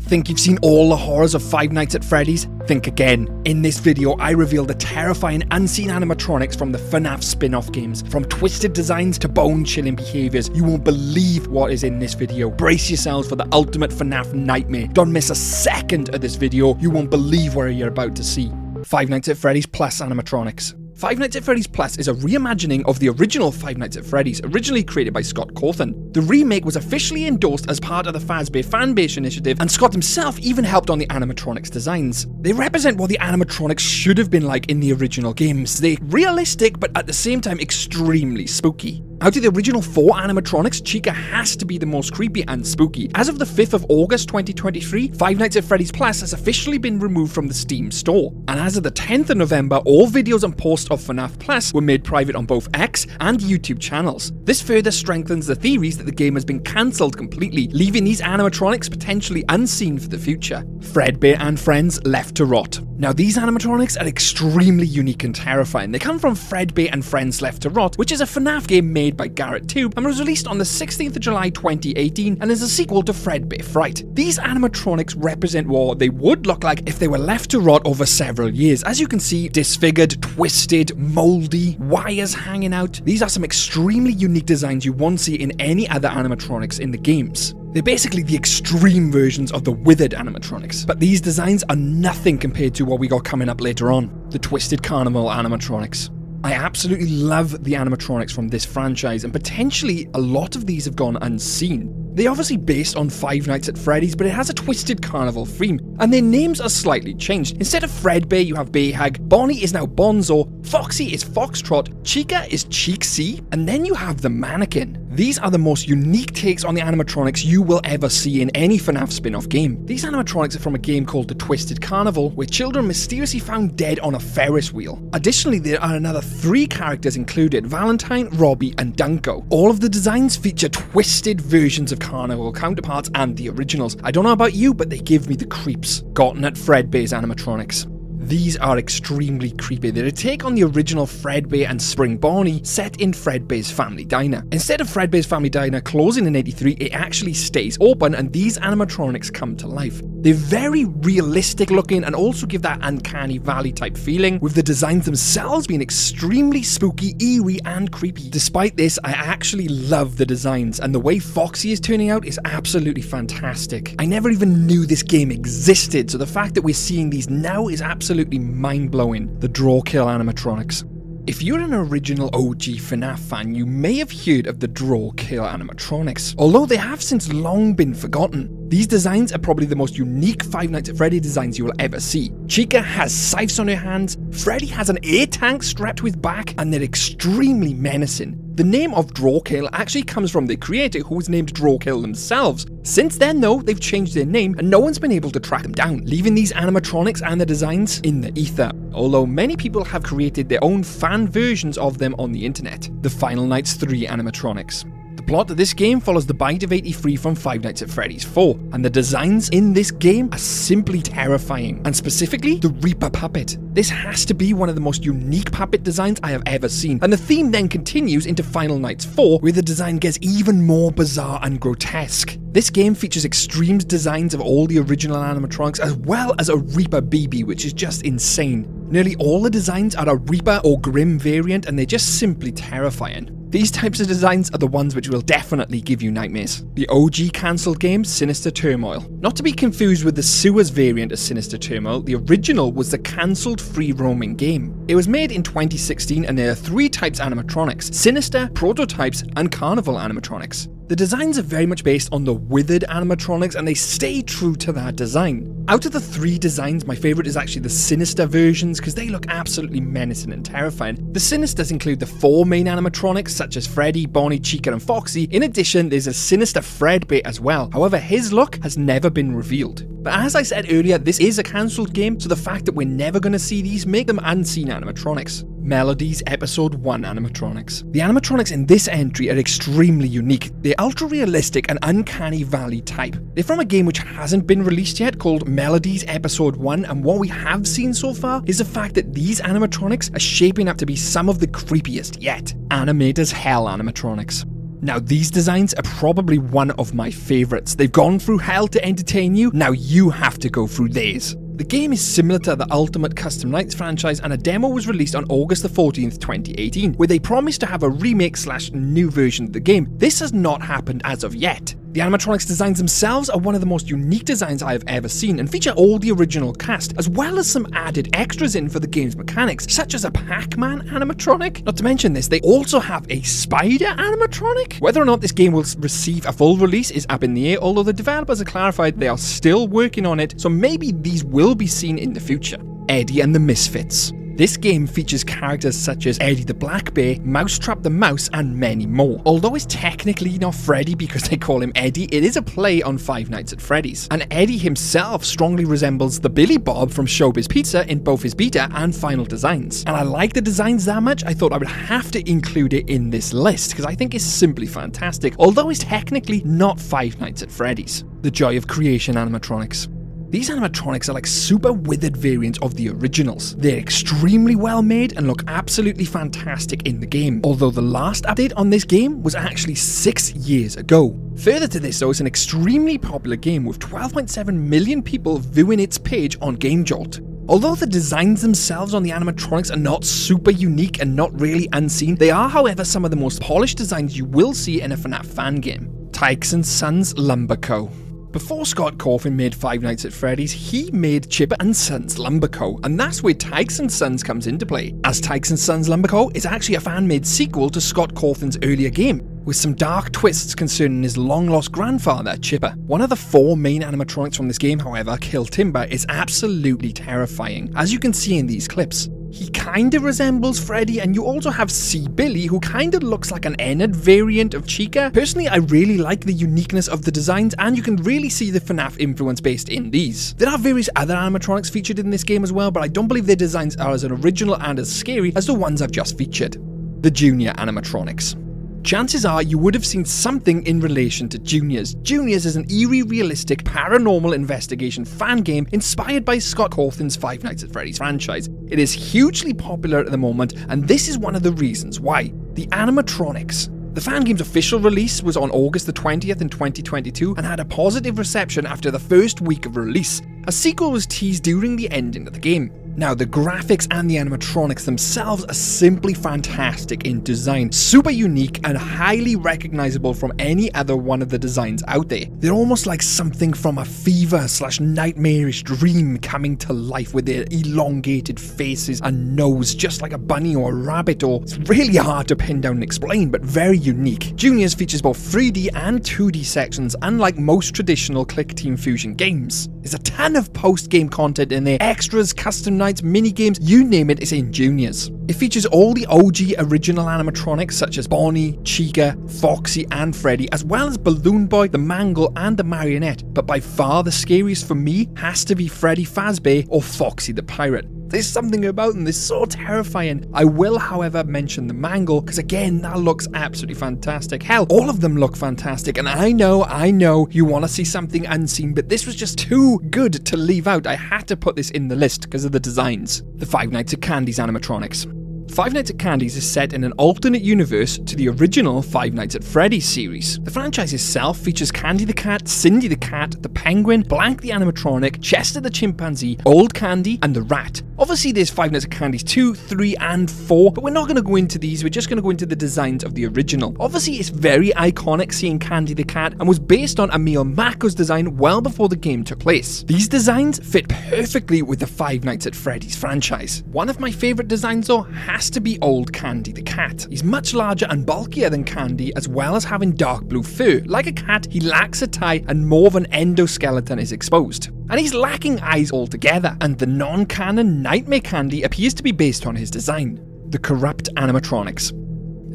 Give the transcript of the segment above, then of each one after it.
Think you've seen all the horrors of Five Nights at Freddy's? Think again. In this video, I reveal the terrifying unseen animatronics from the FNAF spin-off games. From twisted designs to bone-chilling behaviours, you won't believe what is in this video. Brace yourselves for the ultimate FNAF nightmare. Don't miss a second of this video, you won't believe what you're about to see. Five Nights at Freddy's Plus animatronics. Five Nights at Freddy's Plus is a reimagining of the original Five Nights at Freddy's, originally created by Scott Cawthon. The remake was officially endorsed as part of the Fazbear fanbase initiative, and Scott himself even helped on the animatronics designs. They represent what the animatronics should have been like in the original games. They're realistic, but at the same time extremely spooky. Out of the original 4 animatronics, Chica has to be the most creepy and spooky. As of the 5th of August 2023, Five Nights at Freddy's Plus has officially been removed from the Steam store. And as of the 10th of November, all videos and posts of FNAF Plus were made private on both X and YouTube channels. This further strengthens the theories that the game has been cancelled completely, leaving these animatronics potentially unseen for the future. Fredbear and friends left to rot. Now these animatronics are extremely unique and terrifying. They come from Fredbear and Friends Left to Rot, which is a FNAF game made by Garrett Tube and was released on the 16th of July 2018 and is a sequel to Fredbear Fright. These animatronics represent what they would look like if they were left to rot over several years. As you can see, disfigured, twisted, moldy, wires hanging out. These are some extremely unique designs you won't see in any other animatronics in the games. They're basically the extreme versions of the withered animatronics, but these designs are nothing compared to what we got coming up later on, the twisted Carnival Animatronics. I absolutely love the animatronics from this franchise, and potentially a lot of these have gone unseen. They're obviously based on Five Nights at Freddy's, but it has a twisted carnival theme, and their names are slightly changed. Instead of Fredbear, you have Bearhag, Bonnie is now Bonzo, Foxy is Foxtrot, Chica is Cheeksy, and then you have the mannequin. These are the most unique takes on the animatronics you will ever see in any FNAF spin-off game. These animatronics are from a game called The Twisted Carnival, where children mysteriously found dead on a Ferris wheel. Additionally, there are another 3 characters included: Valentine, Robbie, and Darko. All of the designs feature twisted versions of Carnival counterparts and the originals. I don't know about you, but they give me the creeps. Gotten at Fredbear's animatronics. These are extremely creepy. They're a take on the original Fredbear and Spring Bonnie set in Fredbear's Family Diner. Instead of Fredbear's Family Diner closing in '83, it actually stays open and these animatronics come to life. They're very realistic looking and also give that uncanny valley type feeling, with the designs themselves being extremely spooky, eerie, and creepy. Despite this, I actually love the designs, and the way Foxy is turning out is absolutely fantastic. I never even knew this game existed, so the fact that we're seeing these now is absolutely mind-blowing. The DrawKill animatronics. If you're an original OG FNAF fan, you may have heard of the DrawKill animatronics, although they have since long been forgotten. These designs are probably the most unique Five Nights at Freddy designs you will ever see. Chica has scythes on her hands, Freddy has an air tank strapped to his back, and they're extremely menacing. The name of DrawKill actually comes from the creator, who was named DrawKill themselves. Since then though, they've changed their name and no one's been able to track them down, leaving these animatronics and the designs in the ether, although many people have created their own fan versions of them on the internet. The Final Nights 3 animatronics. The plot of this game follows the bite of 83 from Five Nights at Freddy's 4, and the designs in this game are simply terrifying, and specifically the Reaper puppet. This has to be one of the most unique puppet designs I have ever seen, and the theme then continues into Final Nights 4, where the design gets even more bizarre and grotesque. This game features extreme designs of all the original animatronics, as well as a Reaper BB, which is just insane. Nearly all the designs are a Reaper or Grim variant, and they're just simply terrifying. These types of designs are the ones which will definitely give you nightmares. The OG cancelled game, Sinister Turmoil. Not to be confused with the Sewers variant of Sinister Turmoil, the original was the cancelled free roaming game. It was made in 2016 and there are 3 types of animatronics: Sinister, Prototypes, and Carnival animatronics. The designs are very much based on the withered animatronics and they stay true to that design. Out of the 3 designs, my favourite is actually the Sinister versions because they look absolutely menacing and terrifying. The Sinisters include the 4 main animatronics such as Freddy, Bonnie, Chica and Foxy. In addition, there's a Sinister Fredbear as well. However, his look has never been revealed. But as I said earlier, this is a cancelled game, so the fact that we're never going to see these make them unseen animatronics. Melodies Episode 1 animatronics. The animatronics in this entry are extremely unique. They're ultra realistic and uncanny valley type. They're from a game which hasn't been released yet called Melodies Episode 1, and what we have seen so far is the fact that these animatronics are shaping up to be some of the creepiest yet. Animator's Hell animatronics. Now these designs are probably one of my favourites. They've gone through hell to entertain you, now you have to go through theirs. The game is similar to the Ultimate Custom Nights franchise, and a demo was released on August the 14th, 2018, where they promised to have a remake / new version of the game. This has not happened as of yet. The animatronics designs themselves are one of the most unique designs I have ever seen, and feature all the original cast, as well as some added extras in for the game's mechanics, such as a Pac-Man animatronic. Not to mention this, they also have a spider animatronic. Whether or not this game will receive a full release is up in the air, although the developers have clarified they are still working on it, so maybe these will be seen in the future. Eddie and the Misfits. This game features characters such as Eddie the Black Bear, Mousetrap the Mouse, and many more. Although it's technically not Freddy because they call him Eddie, it is a play on Five Nights at Freddy's. And Eddie himself strongly resembles the Billy Bob from Showbiz Pizza in both his beta and final designs. And I like the designs that much, I thought I would have to include it in this list because I think it's simply fantastic, although it's technically not Five Nights at Freddy's. The Joy of Creation animatronics. These animatronics are like super withered variants of the originals. They're extremely well made and look absolutely fantastic in the game, although the last update on this game was actually 6 years ago. Further to this though, it's an extremely popular game with 12.7 million people viewing its page on GameJolt. Although the designs themselves on the animatronics are not super unique and not really unseen, they are however some of the most polished designs you will see in a FNAF fan game. Tyke Sons Lumber Co. Before Scott Cawthon made Five Nights at Freddy's, he made Chipper & Sons Lumber Co., and that's where Tyke Sons comes into play, as Tyke Sons Lumber Co. is actually a fan-made sequel to Scott Cawthon's earlier game, with some dark twists concerning his long-lost grandfather, Chipper. One of the 4 main animatronics from this game, however, Kill Timber, is absolutely terrifying, as you can see in these clips. He kinda resembles Freddy, and you also have C. Billy, who kinda looks like an Ennard variant of Chica. Personally, I really like the uniqueness of the designs, and you can really see the FNAF influence based in these. There are various other animatronics featured in this game as well, but I don't believe their designs are as original and as scary as the ones I've just featured. The Junior animatronics. Chances are you would have seen something in relation to Juniors. Juniors is an eerie, realistic, paranormal investigation fan game inspired by Scott Cawthon's Five Nights at Freddy's franchise. It is hugely popular at the moment, and this is one of the reasons why. The animatronics. The fan game's official release was on August the 20th in 2022 and had a positive reception after the first week of release. A sequel was teased during the ending of the game. Now, the graphics and the animatronics themselves are simply fantastic in design, super unique and highly recognizable from any other one of the designs out there. They're almost like something from a fever / nightmarish dream coming to life with their elongated faces and nose, just like a bunny or a rabbit, or it's really hard to pin down and explain, but very unique. Juniors features both 3D and 2D sections, unlike most traditional Click Team Fusion games. There's a ton of post-game content in there, extras, custom nights, mini-games, you name it, it's in Juniors. It features all the OG original animatronics such as Bonnie, Chica, Foxy and Freddy, as well as Balloon Boy, the Mangle and the Marionette, but by far the scariest for me has to be Freddy Fazbear or Foxy the Pirate. There's something about them that's so terrifying. I will, however, mention the Mangle, because again, that looks absolutely fantastic. Hell, all of them look fantastic, and I know you want to see something unseen, but this was just too good to leave out. I had to put this in the list because of the designs. The Five Nights at Candy's animatronics. Five Nights at Candy's is set in an alternate universe to the original Five Nights at Freddy's series. The franchise itself features Candy the Cat, Cindy the Cat, the Penguin, Blank the Animatronic, Chester the Chimpanzee, Old Candy, and the Rat. Obviously there's Five Nights at Candy's 2, 3, and 4, but we're not going to go into these, we're just going to go into the designs of the original. Obviously it's very iconic seeing Candy the Cat, and was based on Emil Mako's design well before the game took place. These designs fit perfectly with the Five Nights at Freddy's franchise. One of my favourite designs though has to be Old Candy the Cat. He's much larger and bulkier than Candy, as well as having dark blue fur. Like a cat, he lacks a tie and more of an endoskeleton is exposed. And he's lacking eyes altogether, and the non-canon Nightmare Candy appears to be based on his design. The Corrupt animatronics.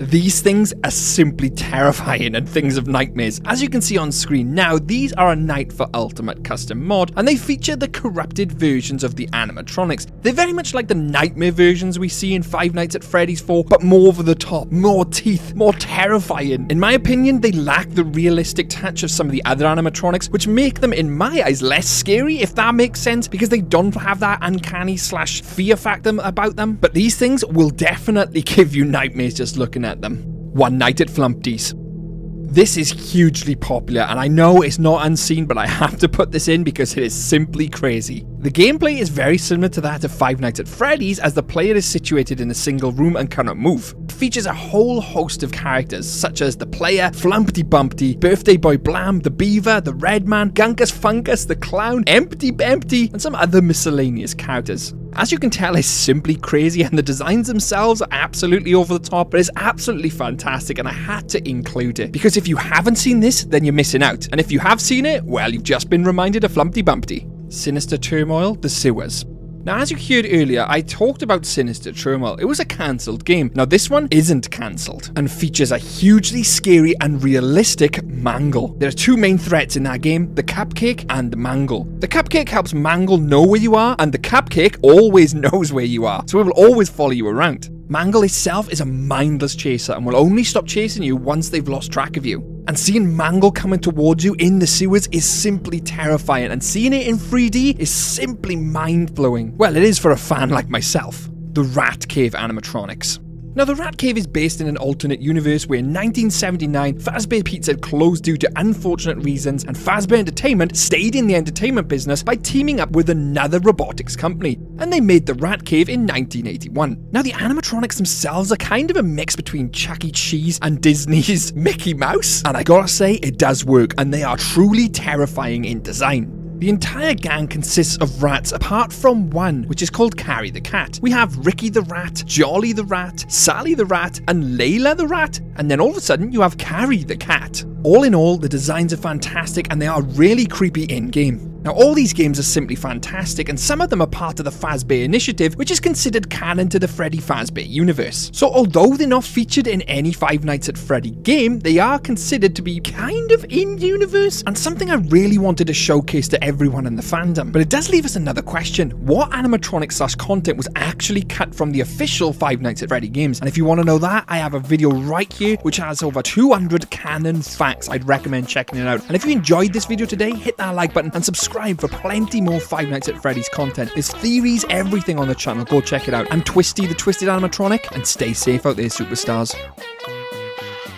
These things are simply terrifying and things of nightmares. As you can see on screen now, these are a Night for Ultimate custom mod, and they feature the corrupted versions of the animatronics. They're very much like the nightmare versions we see in Five Nights at Freddy's 4, but more over the top, more teeth, more terrifying. In my opinion, they lack the realistic touch of some of the other animatronics, which make them, in my eyes, less scary, if that makes sense, because they don't have that uncanny / fear factor about them. But these things will definitely give you nightmares just looking at them. One Night at FLUMPTIES. This is hugely popular, and I know it's not unseen, but I have to put this in because it is simply crazy. The gameplay is very similar to that of Five Nights at Freddy's, as the player is situated in a single room and cannot move. It features a whole host of characters, such as the player, FLUMPTIE, Birthday Boy Blam, the Beaver, the Red Man, Gunkus Funkus, the Clown, Empty, and some other miscellaneous characters. As you can tell, it's simply crazy, and the designs themselves are absolutely over the top, but it's absolutely fantastic, and I had to include it. Because if you haven't seen this, then you're missing out. And if you have seen it, well, you've just been reminded of FLUMPTIE. Sinister Turmoil, The Sewers. Now, as you heard earlier, I talked about Sinister Turmoil. It was a cancelled game. Now, this one isn't cancelled and features a hugely scary and realistic Mangle. There are two main threats in that game, the Cupcake and the Mangle. The Cupcake helps Mangle know where you are, and the Cupcake always knows where you are, so it will always follow you around. Mangle itself is a mindless chaser and will only stop chasing you once they've lost track of you. And seeing Mangle coming towards you in the sewers is simply terrifying, and seeing it in 3D is simply mind-blowing. Well, it is for a fan like myself. The Rat Cave Animatronics. Now, the Rat Cave is based in an alternate universe where in 1979, Fazbear Pizza had closed due to unfortunate reasons, and Fazbear Entertainment stayed in the entertainment business by teaming up with another robotics company, and they made the Rat Cave in 1981. Now, the animatronics themselves are kind of a mix between Chuck E. Cheese and Disney's Mickey Mouse, and I gotta say, it does work, and they are truly terrifying in design. The entire gang consists of rats apart from one, which is called Carrie the Cat. We have Ricky the Rat, Jolly the Rat, Sally the Rat, and Layla the Rat, and then all of a sudden you have Carrie the Cat. All in all, the designs are fantastic and they are really creepy in-game. Now, all these games are simply fantastic, and some of them are part of the Fazbear Initiative, which is considered canon to the Freddy Fazbear universe. So although they're not featured in any Five Nights at Freddy game, they are considered to be kind of in-universe, and something I really wanted to showcase to everyone in the fandom. But it does leave us another question. What animatronic / content was actually cut from the official Five Nights at Freddy games? And if you want to know that, I have a video right here which has over 200 canon facts. I'd recommend checking it out. And if you enjoyed this video today, hit that like button and subscribe for plenty more Five Nights at Freddy's content. There's theories, everything on the channel. Go check it out. I'm Twisty, the Twisted Animatronic, and stay safe out there, superstars.